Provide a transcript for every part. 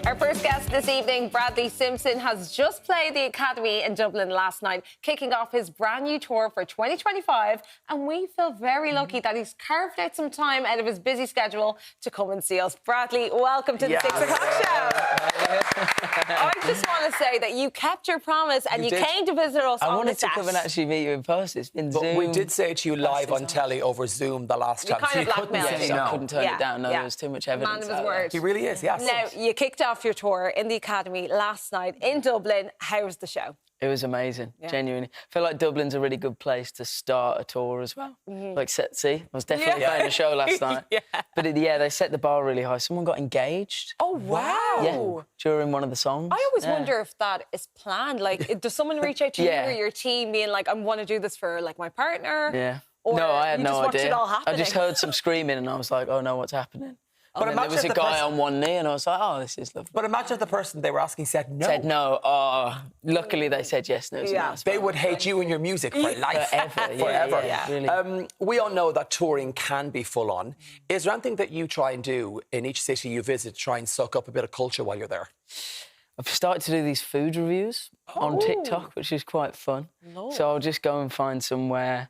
Our first guest this evening, Bradley Simpson, has just played the Academy in Dublin last night, kicking off his brand new tour for 2025. And we feel very lucky that he's carved out some time out of his busy schedule to come and see us. Bradley, welcome to the 6 o'clock show. I just want to say that you kept your promise and you came to visit us on the set. I wanted to come and actually meet you in person. It's been Zoom. But we did say it to you live on telly over Zoom the last time. Kind of blackmailed you. I couldn't turn it down. No, there was too much evidence. Man of his word. He really is, yes. Now, you kicked off your tour in the Academy last night in Dublin. How was the show? It was amazing, genuinely. I feel like Dublin's a really good place to start a tour as well. Like, I was definitely playing a show last night. But they set the bar really high. Someone got engaged. Oh, wow. Yeah, during one of the songs. I always wonder if that is planned. Like, does someone reach out to you or your team being like, I want to do this for, like, my partner? Yeah. Or no, I had you no just watched idea. it all happening? I just heard some screaming and I was like, oh, no, what's happening? But and then there was a guy on one knee and I was like, oh, this is lovely. But imagine if the person they were asking said no. Said no. Oh, luckily they said yes. No, they would hate you and your music for life. Forever. Yeah, really. We all know that touring can be full on. Is there anything that you try and do in each city you visit to try and soak up a bit of culture while you're there? I've started to do these food reviews on TikTok, which is quite fun. So I'll just go and find somewhere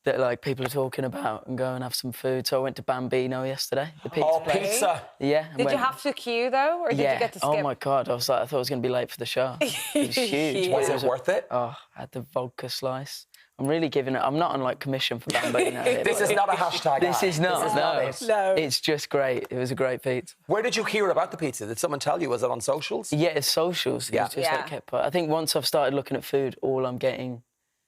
that like people are talking about and go and have some food. So I went to Bambino yesterday, the pizza place. Pizza! Yeah. Did you have to queue though, or did you get to skip? Oh my God, I thought I was going to be late for the show. It was huge. Was it worth it? Oh, I had the vodka slice. I'm really giving it. I'm not on like commission for Bambino. This is not a hashtag. This is not. No. It's just great. It was a great pizza. Where did you hear about the pizza? Did someone tell you? Was it on socials? Yeah, it's socials. Yeah. It's just like kept. I think once I've started looking at food, all I'm getting.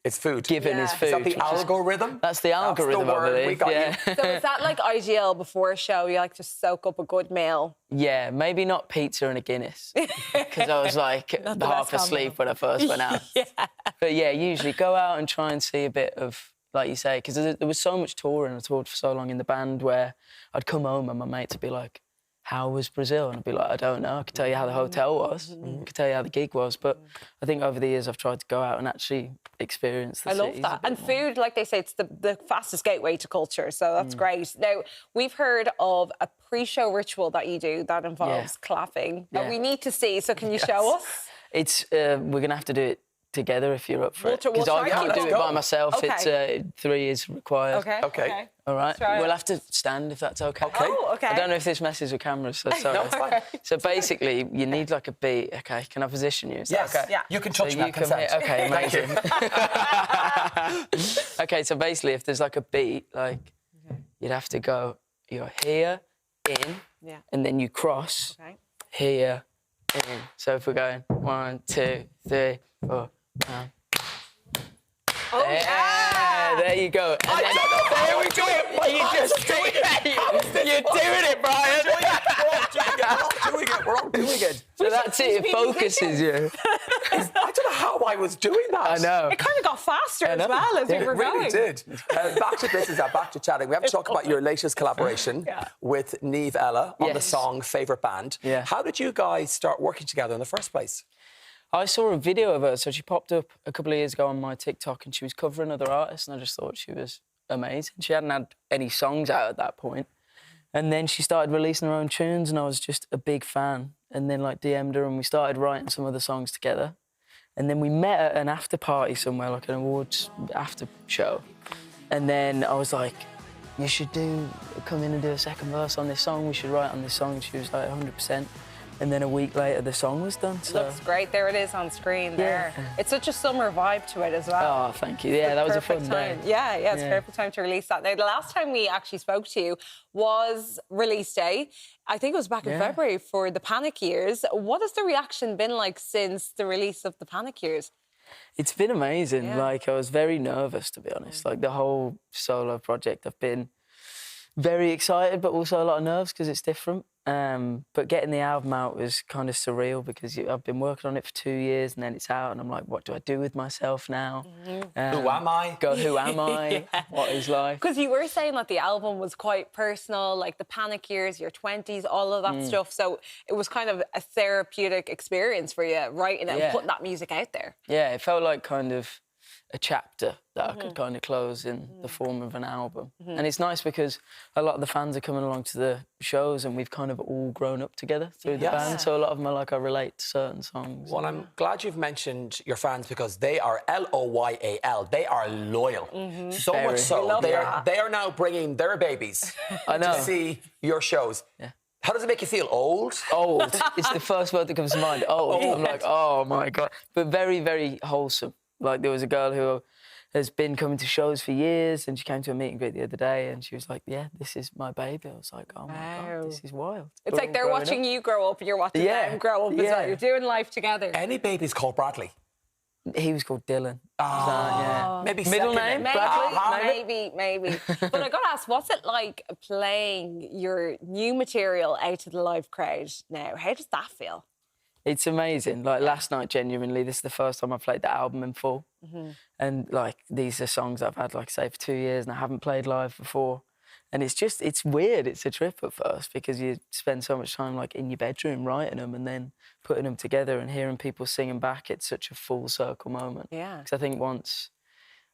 It's food. Given is food. Is that the algorithm? That's the algorithm, That's the word. I believe. We got you. So is that like ideal before a show? You like to soak up a good meal? Yeah, maybe not pizza and a Guinness. Because I was like half asleep when I first went out. But yeah, usually go out and try and see a bit of, like you say, because there was so much touring. I toured for so long in the band where I'd come home and my mates would be like, how was Brazil? And I'd be like, I don't know. I could tell you how the hotel was. I could tell you how the gig was. But I think over the years I've tried to go out and actually experience the cities. I love that. And food, like they say, it's the fastest gateway to culture. So that's great. Now, we've heard of a pre-show ritual that you do that involves clapping that we need to see. So can you show us? It's we're going to have to do it together if you're up for it. Because we'll I can't do it by myself. Okay. It's 3 is required. Okay. All right. We'll have to stand if that's okay. Oh, okay. I don't know if this messes with cameras, so sorry. No, it's fine. So basically, you need like a beat. Okay, can I position you? Yes. Okay. Yeah. You can touch me. Okay, amazing. Okay, so basically, if there's like a beat, like you'd have to go. You're here, in, and then you cross. Here, in. So if we're going 1, 2, 3, 4. Oh, yeah. There you go. And then, there we go. You're doing it, Brian. We're all doing it. So that's it. It focuses you. I don't know how I was doing that. I know. It kind of got faster as well as we were going. It really did. Back to business, back to chatting. We have to talk about your latest collaboration with Niamh Ella on the song Favourite Band. How did you guys start working together in the first place? I saw a video of her, so she popped up a couple of years ago on my TikTok and she was covering other artists and I just thought she was amazing. She hadn't had any songs out at that point. And then she started releasing her own tunes and I was just a big fan. And then like DM'd her and we started writing some of the songs together. And then we met at an after party somewhere, like an awards after show. And then I was like, you should come in and do a second verse on this song. We should write on this song. And she was like 100%. And then a week later, the song was done. So. Looks great. There it is on screen there. It's such a summer vibe to it as well. Oh, thank you. Yeah, that was a fun day. Yeah, it's a perfect time to release that. Now, the last time we actually spoke to you was release day. I think it was back in February for the Panic Years. What has the reaction been like since the release of the Panic Years? It's been amazing. Like, I was very nervous, to be honest. Like, the whole solo project, I've been very excited, but also a lot of nerves because it's different. But getting the album out was kind of surreal because I've been working on it for 2 years and then it's out and I'm like, what do I do with myself now? Who am I? Who am I? What is life? Because you were saying that the album was quite personal, like the Panic Years, your 20s, all of that stuff. So it was kind of a therapeutic experience for you, writing it and putting that music out there. Yeah, it felt like kind of a chapter that I could kind of close in the form of an album. And it's nice because a lot of the fans are coming along to the shows and we've kind of all grown up together through the band. So a lot of them are like, I relate to certain songs. Well, I'm glad you've mentioned your fans because they are Loyal. They are loyal. So much so, they are now bringing their babies to see your shows. Yeah. How does it make you feel? Old? Old. It's the first word that comes to mind. Old. I'm like, oh my God. But very, very wholesome. Like, there was a girl who has been coming to shows for years and she came to a meet and greet the other day and she was like, yeah, this is my baby. I was like, oh my God, this is wild. It's like they're watching you grow up and you're watching them grow up as well. You're doing life together. Any baby's called Bradley? He was called Dylan. Maybe middle name? Maybe. But I got to ask, what's it like playing your new material out to the live crowd now? How does that feel? It's amazing. Like, last night, genuinely, this is the first time I played the album in full. And, like, these are songs I've had, like, say, for 2 years and I haven't played live before. And it's weird. It's a trip at first because you spend so much time, like, in your bedroom writing them and then putting them together and hearing people singing back. It's such a full circle moment. Yeah. Because I think once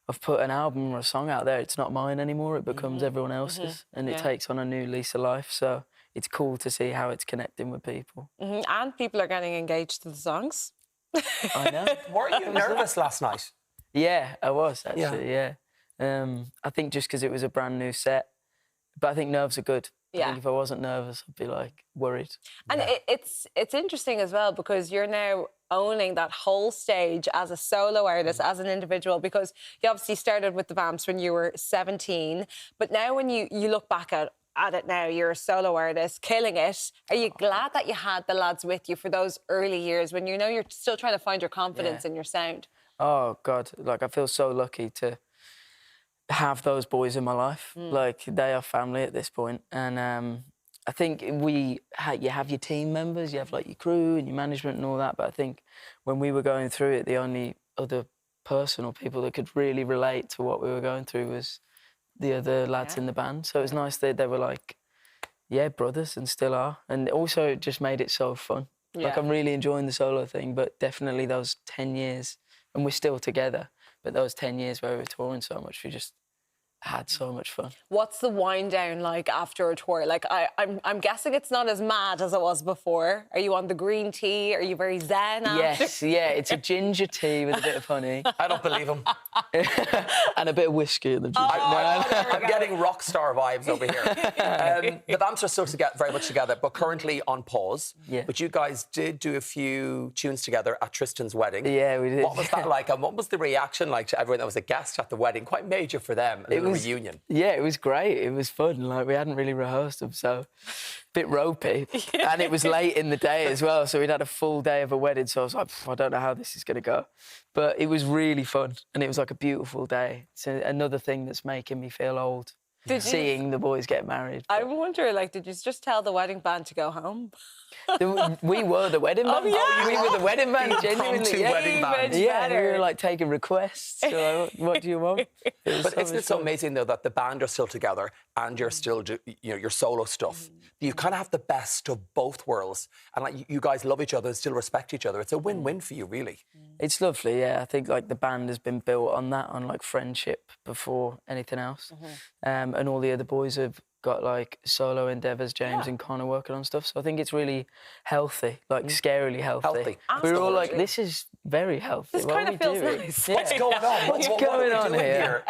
I've put an album or a song out there, it's not mine anymore. It becomes everyone else's and it takes on a new lease of life. So it's cool to see how it's connecting with people. And people are getting engaged to the songs. I know. Were you nervous last night? Yeah, I was, actually, yeah. I think just because it was a brand new set. But I think nerves are good. I think if I wasn't nervous, I'd be, like, worried. And it's interesting as well because you're now owning that whole stage as a solo artist, as an individual, because you obviously started with the Vamps when you were 17. But now when you look back at it now, you're a solo artist, killing it. Are you glad that you had the lads with you for those early years when you know you're still trying to find your confidence in your sound? Oh, God. Like, I feel so lucky to have those boys in my life. Like, they are family at this point. And I think you have your team members, you have, like, your crew and your management and all that. But I think when we were going through it, the only other person or people that could really relate to what we were going through was the other lads in the band. So it was nice that they were, like, brothers and still are. And also it just made it so fun. Like, I'm really enjoying the solo thing, but definitely those 10 years, and we're still together, but those 10 years where we were touring so much, we just had so much fun. What's the wind down like after a tour? Like, I'm guessing it's not as mad as it was before. Are you on the green tea? Are you very zen after? Yes, it's a ginger tea with a bit of honey. I don't believe him. And a bit of whiskey in the juice. I'm getting rock star vibes over here. The Vamps are still very much together, but currently on pause. Yeah. But you guys did do a few tunes together at Tristan's wedding. Yeah, we did. What was that like? And what was the reaction like to everyone that was a guest at the wedding? Quite major for them. It was reunion. Yeah, it was great. It was fun. Like, we hadn't really rehearsed them, so a bit ropey. And it was late in the day as well, so we'd had a full day of a wedding, so I was like, I don't know how this is going to go. But it was really fun, and it was like a beautiful day. It's another thing that's making me feel old, seeing the boys get married. I wonder, like, did you just tell the wedding band to go home? We were the wedding band. We were the wedding band, genuinely. Wedding band. Yeah, we were, like, taking requests. So, what do you want? But isn't it so amazing, though, that the band are still together and you're still your solo stuff? You kind of have the best of both worlds. And, like, you guys love each other and still respect each other. It's a win-win for you, really. It's lovely, yeah. I think, like, the band has been built on that, on, like, friendship before anything else. And all the other boys have got, like, solo endeavours, James and Connor working on stuff. So I think it's really healthy, like, scarily healthy. We're all like, this is very healthy. This kind of feels nice. What's going on? What's going on here?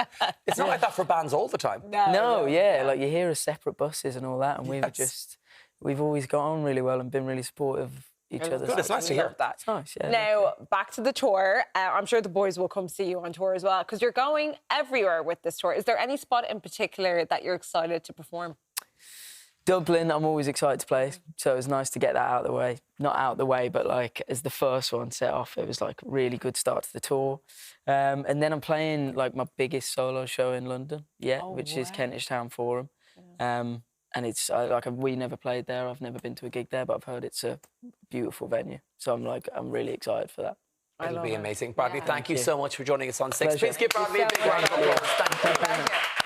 It's not like that for bands all the time. No, like, you hear us separate buses and all that, and we've always got on really well and been really supportive of each other. Good, it's nice to hear that. It's nice, yeah. Now, back to the tour. I'm sure the boys will come see you on tour as well, because you're going everywhere with this tour. Is there any spot in particular that you're excited to perform? Dublin, I'm always excited to play, so it was nice to get that out of the way. Not out of the way, but, like, as the first one set off, it was, like, a really good start to the tour. And then I'm playing, like, my biggest solo show in London, which is Kentish Town Forum. And it's, like, we never played there, I've never been to a gig there, but I've heard it's a beautiful venue. So I'm really excited for that. It'll be amazing. Bradley, thank you so much for joining us on Six. Please give Bradley a big round of applause. Thank you.